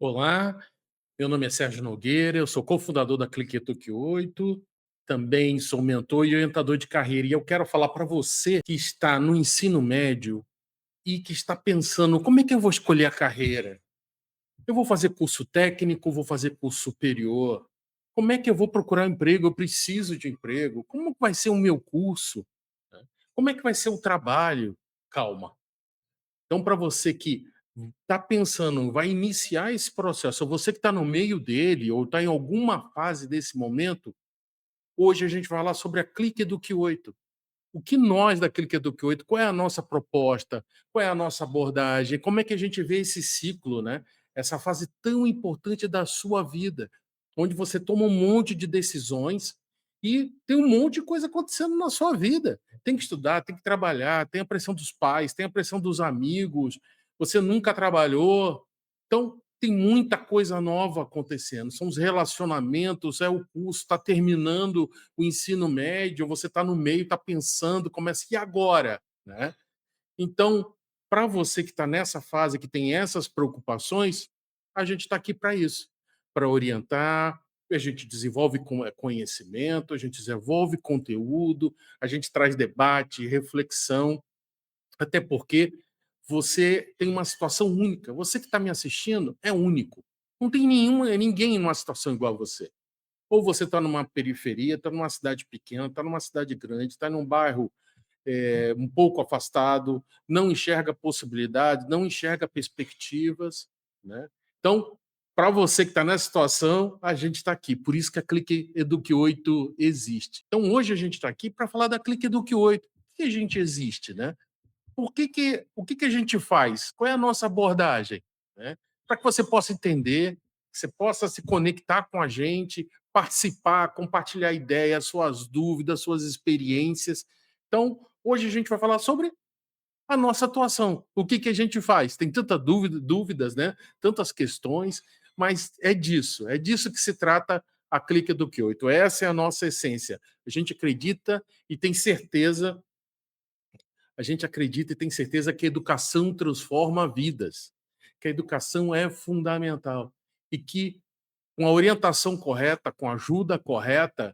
Olá, meu nome é Sérgio Nogueira, eu sou cofundador da Clique Eduque 8, também sou mentor e orientador de carreira. E eu quero falar para você que está no ensino médio e que está pensando: como é que eu vou escolher a carreira? Eu vou fazer curso técnico, vou fazer curso superior? Como é que eu vou procurar emprego? Eu preciso de emprego. Como vai ser o meu curso? Né? Como é que vai ser o trabalho? Calma. Então, para você que está pensando, vai iniciar esse processo, ou você que está no meio dele, ou está em alguma fase desse momento, hoje a gente vai falar sobre a Clique Eduque 8. O que nós da Clique Eduque 8, qual é a nossa proposta, qual é a nossa abordagem, como é que a gente vê esse ciclo, né? Essa fase tão importante da sua vida, onde você toma um monte de decisões e tem um monte de coisa acontecendo na sua vida. Tem que estudar, tem que trabalhar, tem a pressão dos pais, tem a pressão dos amigos, você nunca trabalhou. Então, tem muita coisa nova acontecendo. São os relacionamentos, é o curso, está terminando o ensino médio, você está no meio, está pensando, começa, e agora? Né? Então, para você que está nessa fase, que tem essas preocupações, a gente está aqui para isso, para orientar, a gente desenvolve conhecimento, a gente desenvolve conteúdo, a gente traz debate, reflexão, até porque você tem uma situação única. Você que está me assistindo é único. Não tem ninguém numa situação igual a você. Ou você está numa periferia, está numa cidade pequena, está numa cidade grande, está num bairro um pouco afastado, não enxerga possibilidades, não enxerga perspectivas. Né? Então, para você que está nessa situação, a gente está aqui. Por isso que a Clique Eduque 8 existe. Então, hoje a gente está aqui para falar da Clique Eduque 8. Por que a gente existe? Né? O que a gente faz? Qual é a nossa abordagem? Né? Para que você possa entender, que você possa se conectar com a gente, participar, compartilhar ideias, suas dúvidas, suas experiências. Então, hoje a gente vai falar sobre a nossa atuação. O que a gente faz? Tem tanta dúvidas, né? Tantas questões, mas é disso que se trata a Clique Eduque 8. Essa é a nossa essência. A gente acredita e tem certeza a gente acredita e tem certeza que a educação transforma vidas, que a educação é fundamental e que com a orientação correta, com a ajuda correta,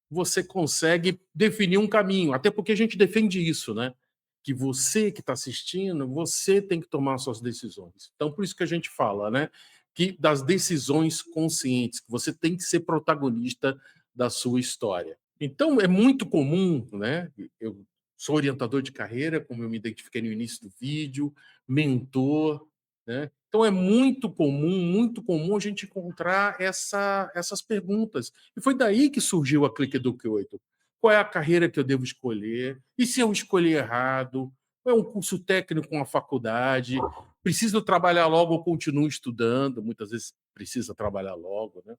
você consegue definir um caminho, até porque a gente defende isso, né? Que você que está assistindo, você tem que tomar suas decisões. Então, por isso que a gente fala, né? Que das decisões conscientes, que você tem que ser protagonista da sua história. Então, é muito comum, né? Eu sou orientador de carreira, como eu me identifiquei no início do vídeo, mentor, né? Então, é muito comum a gente encontrar essas perguntas. E foi daí que surgiu a Clique Eduque 8. Qual é a carreira que eu devo escolher? E se eu escolher errado? É um curso técnico, uma faculdade? Preciso trabalhar logo ou continuo estudando? Muitas vezes precisa trabalhar logo, né?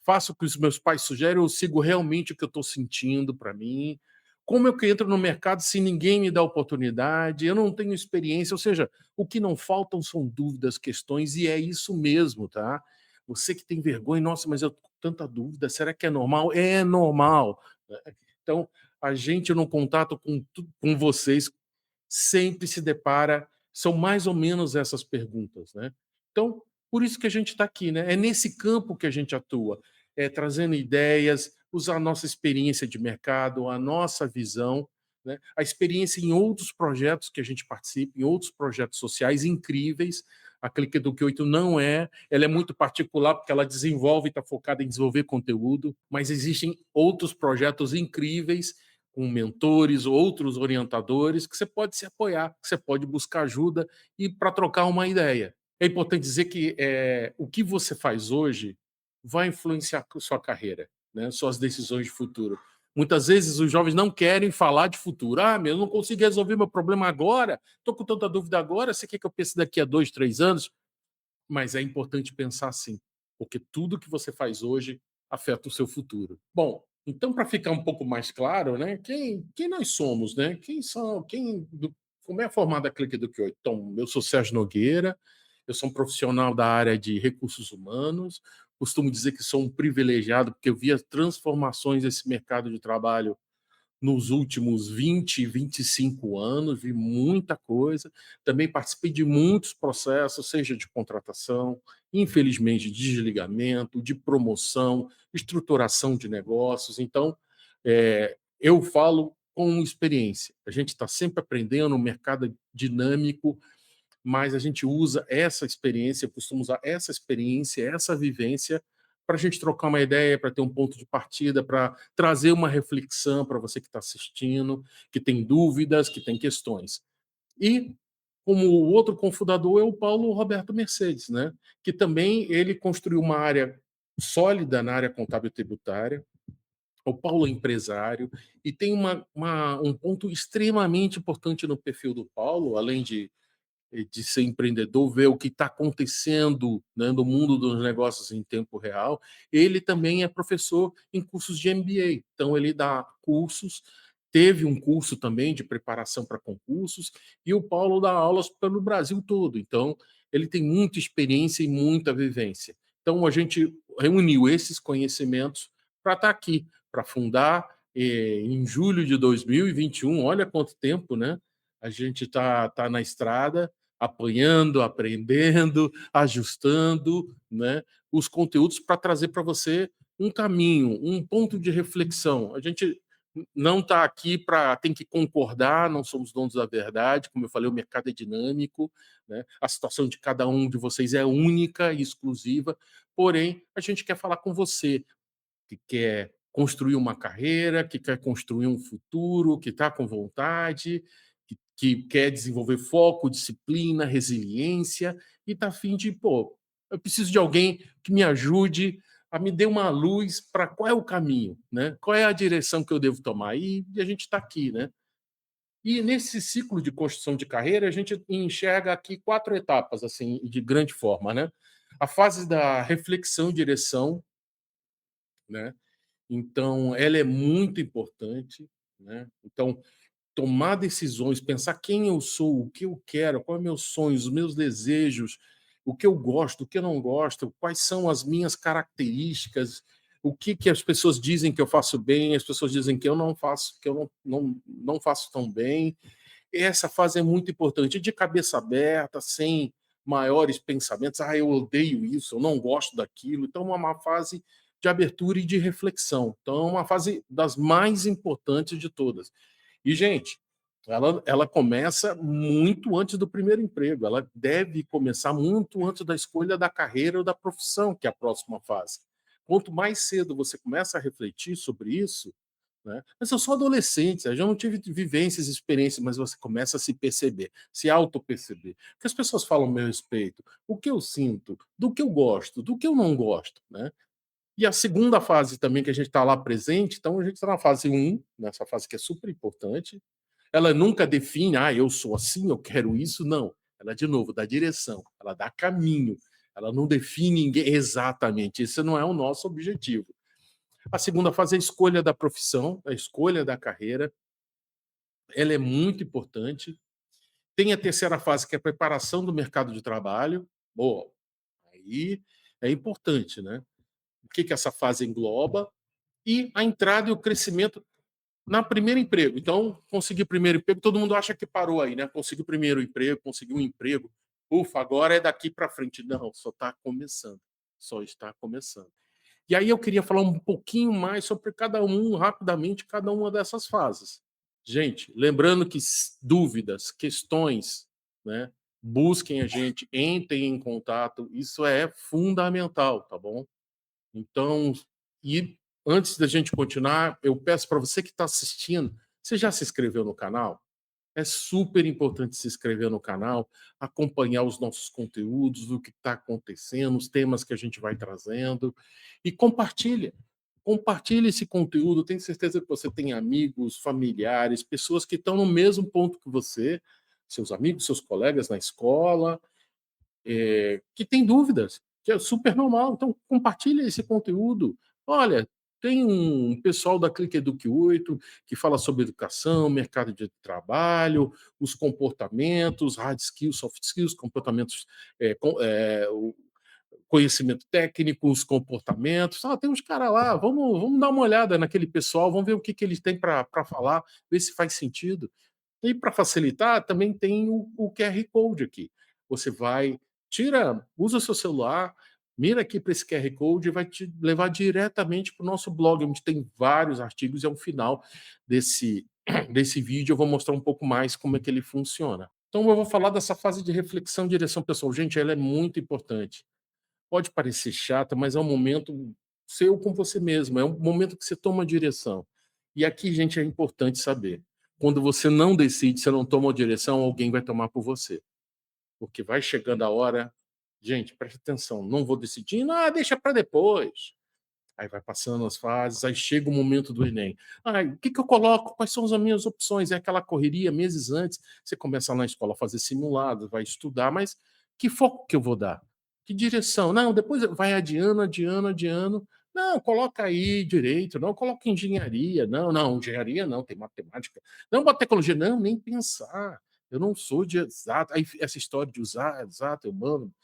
Faço o que os meus pais sugerem, eu sigo realmente o que eu estou sentindo para mim. Como eu que entro no mercado se ninguém me dá oportunidade, eu não tenho experiência, ou seja, o que não faltam são dúvidas, questões, e é isso mesmo, tá? Você que tem vergonha, nossa, mas eu tô com tanta dúvida, será que é normal? É normal. Né? Então, a gente no contato com vocês sempre se depara, são mais ou menos essas perguntas, né? Então, por isso que a gente está aqui, né? É nesse campo que a gente atua, trazendo ideias, usar a nossa experiência de mercado, a nossa visão, né? A experiência em outros projetos que a gente participa, em outros projetos sociais incríveis. A Clique Eduque 8 não é, ela é muito particular porque ela desenvolve e está focada em desenvolver conteúdo, mas existem outros projetos incríveis com mentores, outros orientadores, que você pode se apoiar, que você pode buscar ajuda e para trocar uma ideia. É importante dizer que o que você faz hoje vai influenciar a sua carreira, né? Suas decisões de futuro. Muitas vezes os jovens não querem falar de futuro. Ah, eu não consigo resolver meu problema agora, estou com tanta dúvida agora, você quer que eu pense daqui a 2, 3 anos? Mas é importante pensar assim, porque tudo que você faz hoje afeta o seu futuro. Bom, então para ficar um pouco mais claro, né, quem nós somos, né? Como é formada a Clique Eduque 8? Então, eu sou Sérgio Nogueira, eu sou um profissional da área de recursos humanos, costumo dizer que sou um privilegiado porque eu vi as transformações desse mercado de trabalho nos últimos 25 anos, vi muita coisa. Também participei de muitos processos, seja de contratação, infelizmente, de desligamento, de promoção, estruturação de negócios. Então, eu falo com experiência. A gente está sempre aprendendo, o mercado é dinâmico, mas a gente usa essa experiência, eu costumo usar essa experiência, essa vivência, para a gente trocar uma ideia, para ter um ponto de partida, para trazer uma reflexão para você que está assistindo, que tem dúvidas, que tem questões. E como o outro cofundador é o Paulo Roberto Mercedes, né? Que também ele construiu uma área sólida na área contábil e tributária. O Paulo é empresário e tem um ponto extremamente importante no perfil do Paulo, além de ser empreendedor, ver o que está acontecendo, né, no mundo dos negócios em tempo real. Ele também é professor em cursos de MBA, então ele dá cursos, teve um curso também de preparação para concursos, e o Paulo dá aulas pelo Brasil todo, então ele tem muita experiência e muita vivência. Então a gente reuniu esses conhecimentos para estar aqui, para fundar em julho de 2021, olha quanto tempo, né? A gente tá na estrada, apanhando, aprendendo, ajustando, né, os conteúdos para trazer para você um caminho, um ponto de reflexão. A gente não está aqui para tem que concordar, não somos donos da verdade, como eu falei, o mercado é dinâmico, né? A situação de cada um de vocês é única e exclusiva, porém a gente quer falar com você que quer construir uma carreira, que quer construir um futuro, que está com vontade, que quer desenvolver foco, disciplina, resiliência e está afim de, pô, eu preciso de alguém que me ajude a me dê uma luz para qual é o caminho, né? Qual é a direção que eu devo tomar? E a gente está aqui, né? E nesse ciclo de construção de carreira, a gente enxerga aqui quatro etapas, assim, de grande forma, né? A fase da reflexão e direção, né? Então, ela é muito importante, né? Então, tomar decisões, pensar quem eu sou, o que eu quero, quais são meus sonhos, os meus desejos, o que eu gosto, o que eu não gosto, quais são as minhas características, o que, que as pessoas dizem que eu faço bem, as pessoas dizem que eu não faço, que eu não faço tão bem. Essa fase é muito importante, de cabeça aberta, sem maiores pensamentos, eu odeio isso, eu não gosto daquilo. Então, é uma fase de abertura e de reflexão. Então, é uma fase das mais importantes de todas. E, gente, ela começa muito antes do primeiro emprego, ela deve começar muito antes da escolha da carreira ou da profissão, que é a próxima fase. Quanto mais cedo você começa a refletir sobre isso, né? Mas eu sou adolescente, eu já não tive vivências, experiências, mas você começa a se perceber, se auto-perceber. O que as pessoas falam a meu respeito, o que eu sinto, do que eu gosto, do que eu não gosto, né? E a segunda fase também que a gente está lá presente, então a gente está na fase um, nessa fase que é super importante. Ela nunca define, eu sou assim, eu quero isso, não. Ela, de novo, dá direção, ela dá caminho, ela não define ninguém exatamente. Esse não é o nosso objetivo. A segunda fase é a escolha da profissão, a escolha da carreira. Ela é muito importante. Tem a terceira fase, que é a preparação do mercado de trabalho. Boa, aí é importante, né? O que, que essa fase engloba? E a entrada e o crescimento na primeiro emprego. Então, conseguir o primeiro emprego, todo mundo acha que parou aí, né? Conseguiu o primeiro emprego, conseguiu um emprego. Ufa, agora é daqui para frente. Não, só está começando. Só está começando. E aí eu queria falar um pouquinho mais sobre cada um, rapidamente, cada uma dessas fases. Gente, lembrando que dúvidas, questões, né? Busquem a gente, entrem em contato, isso é fundamental, tá bom? Então, e antes da gente continuar, eu peço para você que está assistindo, você já se inscreveu no canal? É super importante se inscrever no canal, acompanhar os nossos conteúdos, o que está acontecendo, os temas que a gente vai trazendo e compartilha. Compartilhe esse conteúdo. Tenho certeza que você tem amigos, familiares, pessoas que estão no mesmo ponto que você, seus amigos, seus colegas na escola, que tem dúvidas, que é super normal. Então, compartilha esse conteúdo. Olha, tem um pessoal da Clique Eduque 8 que fala sobre educação, mercado de trabalho, os comportamentos, hard skills, soft skills, comportamentos, o conhecimento técnico, os comportamentos. Tem uns caras lá, vamos dar uma olhada naquele pessoal, vamos ver o que, que eles têm para falar, ver se faz sentido. E para facilitar, também tem o QR Code aqui. Você vai usa o seu celular, mira aqui para esse QR Code e vai te levar diretamente para o nosso blog, onde tem vários artigos e ao final desse desse vídeo eu vou mostrar um pouco mais como é que ele funciona. Então eu vou falar dessa fase de reflexão e direção pessoal. Gente, ela é muito importante. Pode parecer chata, mas é um momento seu com você mesmo, é um momento que você toma direção. E aqui, gente, é importante saber, quando você não decide, você não toma a direção, alguém vai tomar por você. Porque vai chegando a hora, gente, preste atenção, não vou decidir, não, deixa para depois. Aí vai passando as fases, aí chega o momento do Enem. Ai, o que, que eu coloco? Quais são as minhas opções? É aquela correria meses antes. Você começa lá na escola a fazer simulados, vai estudar, mas que foco que eu vou dar? Que direção? Não, depois vai adiando, adiando, adiando. Não, coloca aí direito, não, coloca engenharia. Não, não, engenharia não, tem matemática. Não, bota tecnologia, não, nem pensar. Eu não sou de exato. Aí essa história de usar exato, humano,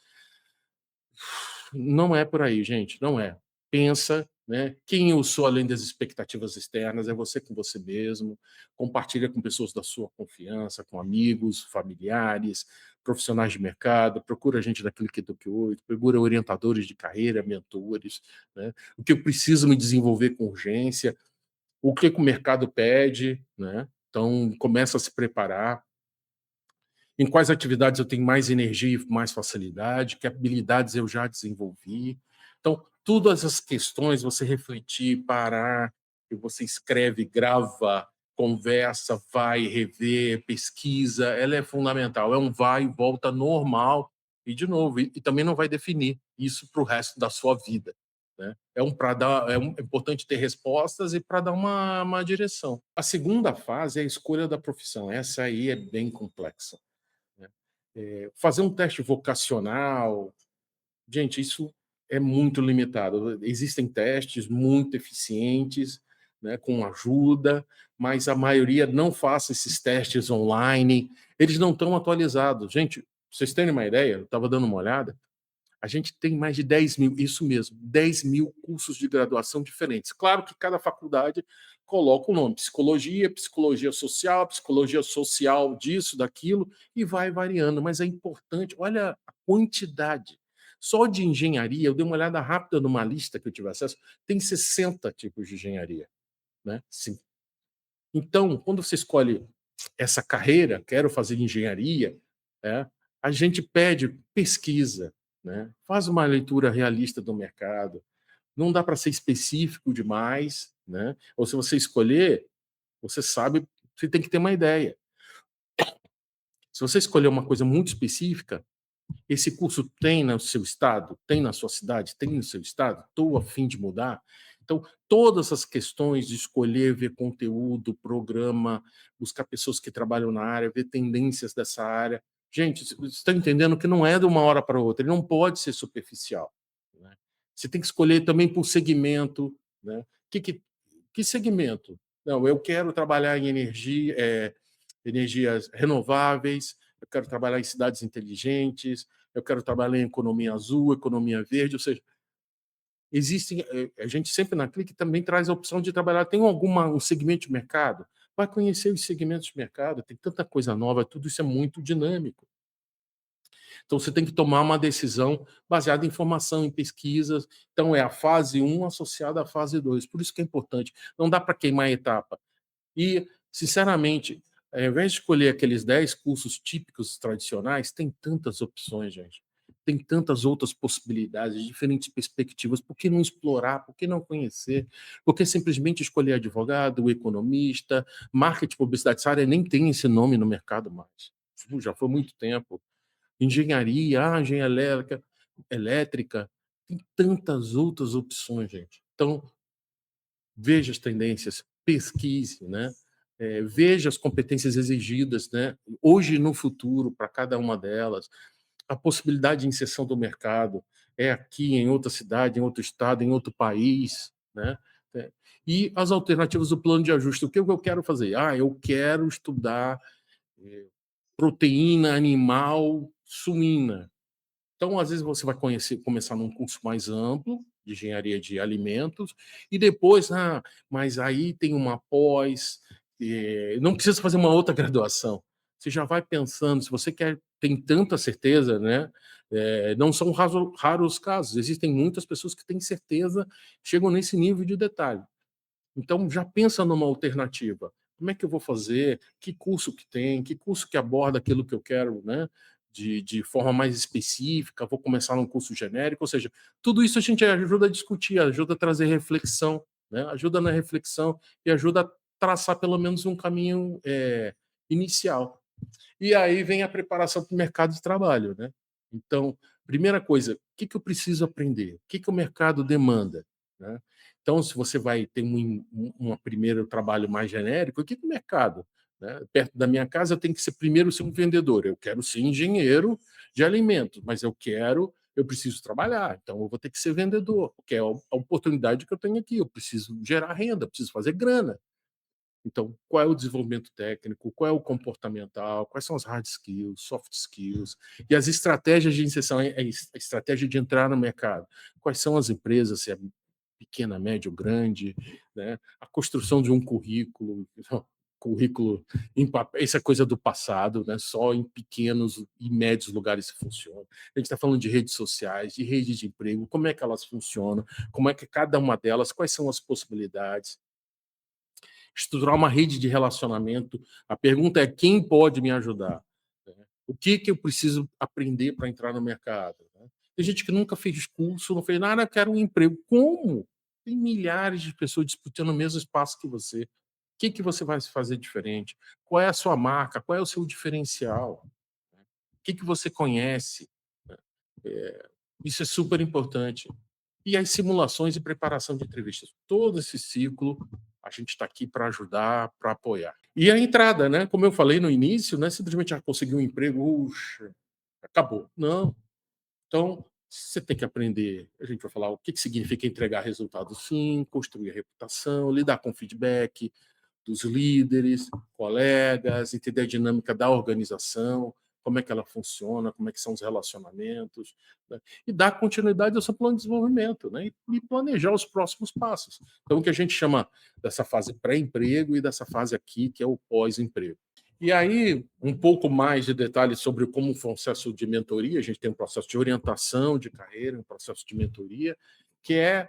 não é por aí, gente, não é. Pensa, né, quem eu sou além das expectativas externas, é você com você mesmo, compartilha com pessoas da sua confiança, com amigos, familiares, profissionais de mercado, procura gente da Clique do Q8, procura orientadores de carreira, mentores, né, o que eu preciso me desenvolver com urgência, o que o mercado pede, né, então começa a se preparar, em quais atividades eu tenho mais energia e mais facilidade, que habilidades eu já desenvolvi. Então, todas as questões, você refletir, parar, e você escreve, grava, conversa, vai, rever, pesquisa, ela é fundamental. É um vai e volta normal, e de novo, e também não vai definir isso para o resto da sua vida. Né? É importante ter respostas e para dar uma direção. A segunda fase é a escolha da profissão. Essa aí é bem complexa, né? Fazer um teste vocacional, gente, isso é muito limitado. Existem testes muito eficientes, né, com ajuda, mas a maioria não faça esses testes online, eles não estão atualizados. Gente, pra vocês terem uma ideia, eu estava dando uma olhada, a gente tem mais de 10.000, isso mesmo, 10.000 cursos de graduação diferentes. Claro que cada faculdade coloca o nome, psicologia social disso, daquilo, e vai variando, mas é importante, olha a quantidade. Só de engenharia, eu dei uma olhada rápida numa lista que eu tive acesso, tem 60 tipos de engenharia, né? Sim. Então, quando você escolhe essa carreira, quero fazer engenharia, né, a gente pede pesquisa, né, faz uma leitura realista do mercado. Não dá para ser específico demais, né? Ou se você escolher, você sabe, você tem que ter uma ideia. Se você escolher uma coisa muito específica, esse curso tem no seu estado? Tem na sua cidade? Tem no seu estado? Estou a fim de mudar? Então, todas as questões de escolher, ver conteúdo, programa, buscar pessoas que trabalham na área, ver tendências dessa área. Gente, você está entendendo que não é de uma hora para outra, ele não pode ser superficial, né? Você tem que escolher também por segmento, né? Que segmento? Não, eu quero trabalhar em energias renováveis, eu quero trabalhar em cidades inteligentes, eu quero trabalhar em economia azul, economia verde, ou seja, existem, a gente sempre na Clique também traz a opção de trabalhar, tem um segmento de mercado, vai conhecer os segmentos de mercado, tem tanta coisa nova, tudo isso é muito dinâmico. Então você tem que tomar uma decisão baseada em informação, em pesquisas. Então é a fase um associada à fase 2. Por isso que é importante. Não dá para queimar a etapa. E, sinceramente, ao invés de escolher aqueles 10 cursos típicos tradicionais, tem tantas opções, gente. Tem tantas outras possibilidades, diferentes perspectivas. Por que não explorar? Por que não conhecer? Por que simplesmente escolher advogado, economista, marketing, publicidade? Essa área nem tem esse nome no mercado mais. Já foi muito tempo. Engenharia, engenharia elétrica. Tem tantas outras opções, gente. Então, veja as tendências, pesquise, né? Veja as competências exigidas, né? Hoje e no futuro, para cada uma delas, a possibilidade de inserção do mercado é aqui, em outra cidade, em outro estado, em outro país, né? E as alternativas do plano de ajuste. O que eu quero fazer? Eu quero estudar proteína animal suína. Então, às vezes, você vai começar num curso mais amplo, de engenharia de alimentos, e depois, mas aí tem uma pós, não precisa fazer uma outra graduação. Você já vai pensando, se você quer, tem tanta certeza, né? Não são raros casos, existem muitas pessoas que têm certeza, chegam nesse nível de detalhe. Então já pensa numa alternativa. Como é que eu vou fazer? Que curso que tem? Que curso que aborda aquilo que eu quero, né? De forma mais específica, vou começar num curso genérico, ou seja, tudo isso a gente ajuda a discutir, ajuda a trazer reflexão, né? Ajuda na reflexão e ajuda a traçar pelo menos um caminho inicial. E aí vem a preparação para o mercado de trabalho, né? Então, primeira coisa, o que que eu preciso aprender? O que que o mercado demanda, né? Então, se você vai ter um primeiro trabalho mais genérico, o que que o mercado, né? Perto da minha casa, eu tenho que ser primeiro ser um vendedor. Eu quero ser engenheiro de alimentos, mas eu preciso trabalhar, então eu vou ter que ser vendedor, porque é a oportunidade que eu tenho aqui. Eu preciso gerar renda, preciso fazer grana. Então, qual é o desenvolvimento técnico, qual é o comportamental, quais são as hard skills, soft skills, e as estratégias de inserção, a estratégia de entrar no mercado. Quais são as empresas, se é pequena, média ou grande, né? A construção de um currículo, currículo em papel, isso é coisa do passado, né? Só em pequenos e médios lugares isso funciona. A gente está falando de redes sociais, de redes de emprego, como é que elas funcionam, como é que cada uma delas, quais são as possibilidades, estruturar uma rede de relacionamento. A pergunta é: quem pode me ajudar? O que que eu preciso aprender para entrar no mercado? Tem gente que nunca fez curso, não fez nada, quer um emprego. Como? Tem milhares de pessoas disputando o mesmo espaço que você. O que que você vai fazer diferente? Qual é a sua marca? Qual é o seu diferencial? O que que você conhece? Isso é super importante. E as simulações e preparação de entrevistas. Todo esse ciclo, a gente está aqui para ajudar, para apoiar. E a entrada, né? Como eu falei no início, não é simplesmente conseguir um emprego, uxa, acabou. Não. Então, você tem que aprender. A gente vai falar o que significa entregar resultado sim, construir a reputação, lidar com feedback, dos líderes, colegas, entender a dinâmica da organização, como é que ela funciona, como é que são os relacionamentos, né? E dar continuidade ao seu plano de desenvolvimento, né? E planejar os próximos passos. Então, o que a gente chama dessa fase pré-emprego e dessa fase aqui, que é o pós-emprego. E aí, um pouco mais de detalhes sobre como o processo de mentoria, a gente tem um processo de orientação de carreira, um processo de mentoria, que é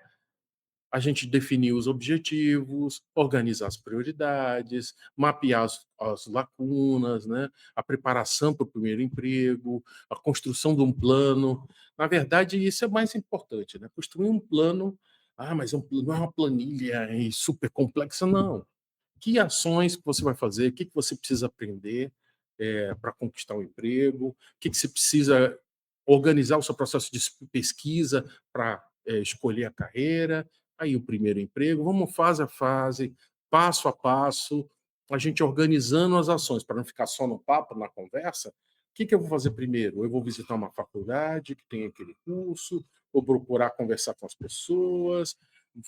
a gente definir os objetivos, organizar as prioridades, mapear as lacunas, né? A preparação para o primeiro emprego, a construção de um plano. Na verdade, isso é mais importante, né? Construir um plano. Ah, mas não é uma planilha super complexa, não. Que ações que você vai fazer, o que que você precisa aprender para conquistar um emprego, o que que você precisa organizar o seu processo de pesquisa para escolher a carreira, aí o primeiro emprego, vamos fase a fase, passo a passo, a gente organizando as ações, para não ficar só no papo, na conversa. O que que eu vou fazer primeiro? Eu vou visitar uma faculdade que tem aquele curso, vou procurar conversar com as pessoas,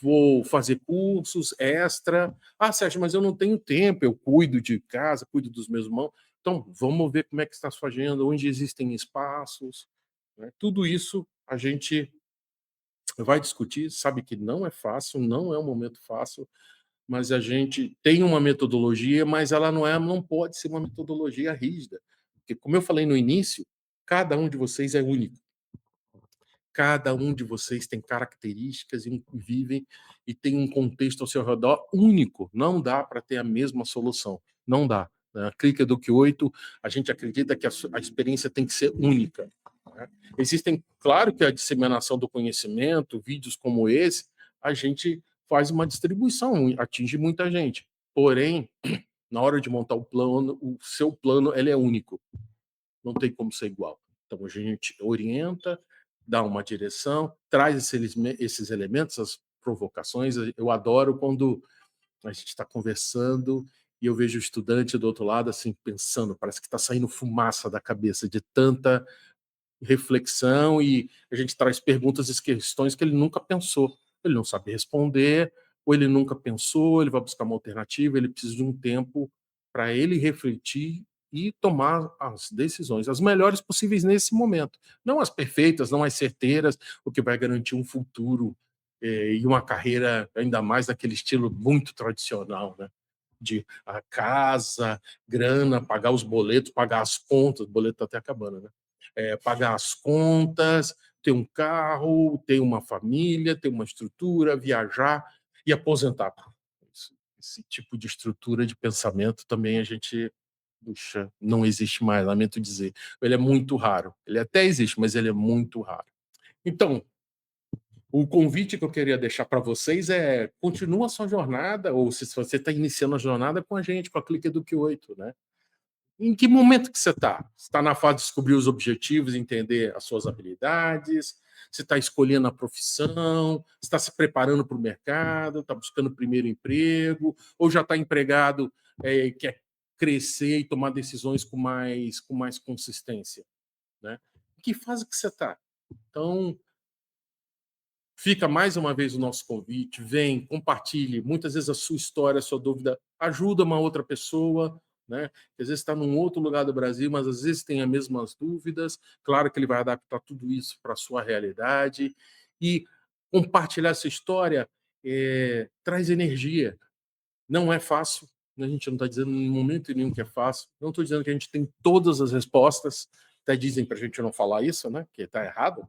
vou fazer cursos extra. Ah, Sérgio, mas eu não tenho tempo, eu cuido de casa, cuido dos meus irmãos. Então, vamos ver como é que está a sua agenda, onde existem espaços, né? Tudo isso a gente vai discutir, sabe que não é fácil, não é um momento fácil, mas a gente tem uma metodologia, mas ela não pode ser uma metodologia rígida, porque como eu falei no início, cada um de vocês é único. Cada um de vocês tem características e vivem e tem um contexto ao seu redor único. Não dá para ter a mesma solução. Não dá. Na Clica do Q8, a gente acredita que a experiência tem que ser única, né? Existem, claro que a disseminação do conhecimento, vídeos como esse, a gente faz uma distribuição, atinge muita gente. Porém, na hora de montar o plano, o seu plano ele é único, não tem como ser igual. Então a gente orienta, dá uma direção, traz esses elementos, as provocações. Eu adoro quando a gente está conversando e eu vejo o estudante do outro lado assim pensando, parece que está saindo fumaça da cabeça de tanta reflexão, e a gente traz perguntas e questões que ele nunca pensou. Ele não sabe responder, ou ele nunca pensou, ele vai buscar uma alternativa, ele precisa de um tempo para ele refletir e tomar as decisões, as melhores possíveis nesse momento. Não as perfeitas, não as certeiras, o que vai garantir um futuro e uma carreira ainda mais daquele estilo muito tradicional, né? De a casa, grana, pagar os boletos, pagar as contas, o boleto está até acabando, né? pagar as contas, ter um carro, ter uma família, ter uma estrutura, viajar e aposentar. Esse tipo de estrutura de pensamento também a gente, puxa, não existe mais, lamento dizer. Ele é muito raro. Ele até existe, mas ele é muito raro. Então, o convite que eu queria deixar para vocês é: continua a sua jornada, ou se você está iniciando a jornada com a gente, com a Clique Eduque 8, né? Em que momento que você está? Você está na fase de descobrir os objetivos, entender as suas habilidades? Você está escolhendo a profissão? Está se preparando para o mercado? Está buscando o primeiro emprego? Ou já está empregado e quer crescer e tomar decisões com mais consistência, né? Em que fase que você está? Então, fica mais uma vez o nosso convite. Vem, compartilhe. Muitas vezes a sua história, a sua dúvida ajuda uma outra pessoa, né? Às vezes está num outro lugar do Brasil, mas às vezes tem as mesmas dúvidas. Claro que ele vai adaptar tudo isso para a sua realidade. E compartilhar essa história traz energia. Não é fácil. A gente não está dizendo em momento nenhum que é fácil. Não estou dizendo que a gente tem todas as respostas. Até dizem para a gente não falar isso, né? Que está errado.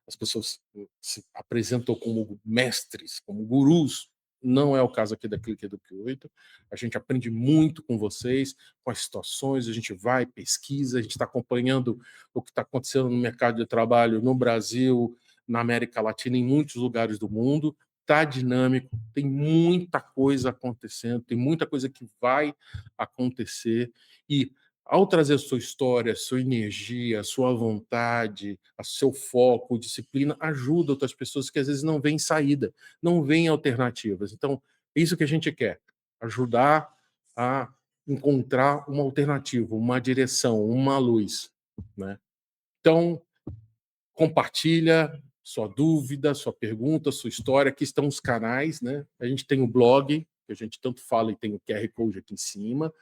As pessoas se apresentam como mestres, como gurus. Não é o caso aqui da Clique Eduque 8. A gente aprende muito com vocês, com as situações, a gente vai, pesquisa, a gente está acompanhando o que está acontecendo no mercado de trabalho no Brasil, na América Latina, em muitos lugares do mundo. Está dinâmico, tem muita coisa acontecendo, tem muita coisa que vai acontecer. E ao trazer sua história, sua energia, sua vontade, seu foco, disciplina, ajuda outras pessoas que às vezes não veem saída, não veem alternativas. Então, é isso que a gente quer, ajudar a encontrar uma alternativa, uma direção, uma luz, né? Então, compartilha sua dúvida, sua pergunta, sua história. Aqui estão os canais, né? A gente tem o blog, que a gente tanto fala, e tem o QR Code aqui em cima,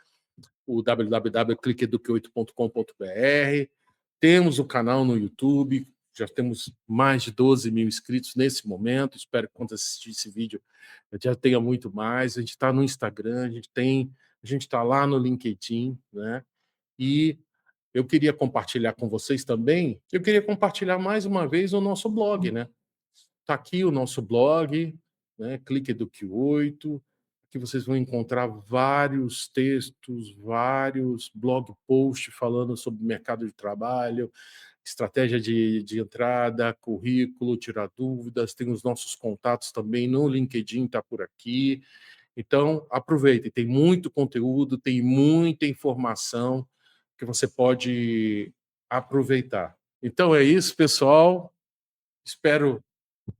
o www.cliqueeduque8.com.br. Temos o canal no YouTube, já temos mais de 12 mil inscritos nesse momento. Espero que quando assistir esse vídeo já tenha muito mais. A gente está no Instagram, a gente está lá no LinkedIn, né? E eu queria compartilhar com vocês também. Eu queria compartilhar mais uma vez o nosso blog, né? Está aqui o nosso blog, né? Clique Eduque 8. Aqui vocês vão encontrar vários textos, vários blog posts falando sobre mercado de trabalho, estratégia de entrada, currículo, tirar dúvidas. Tem os nossos contatos também no LinkedIn, está por aqui. Então, aproveitem, tem muito conteúdo, tem muita informação que você pode aproveitar. Então é isso, pessoal. Espero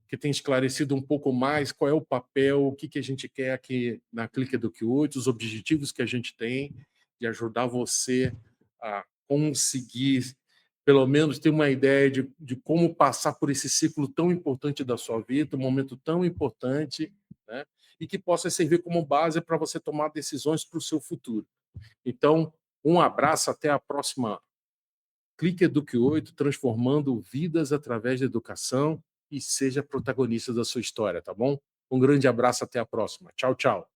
que tenha esclarecido um pouco mais qual é o papel, o que, que a gente quer aqui na Clique Eduque 8, os objetivos que a gente tem de ajudar você a conseguir, pelo menos, ter uma ideia de como passar por esse ciclo tão importante da sua vida, um momento tão importante, né? E que possa servir como base para você tomar decisões para o seu futuro. Então, um abraço, até a próxima Clique Eduque 8, transformando vidas através da educação, e seja protagonista da sua história, tá bom? Um grande abraço, até a próxima. Tchau, tchau.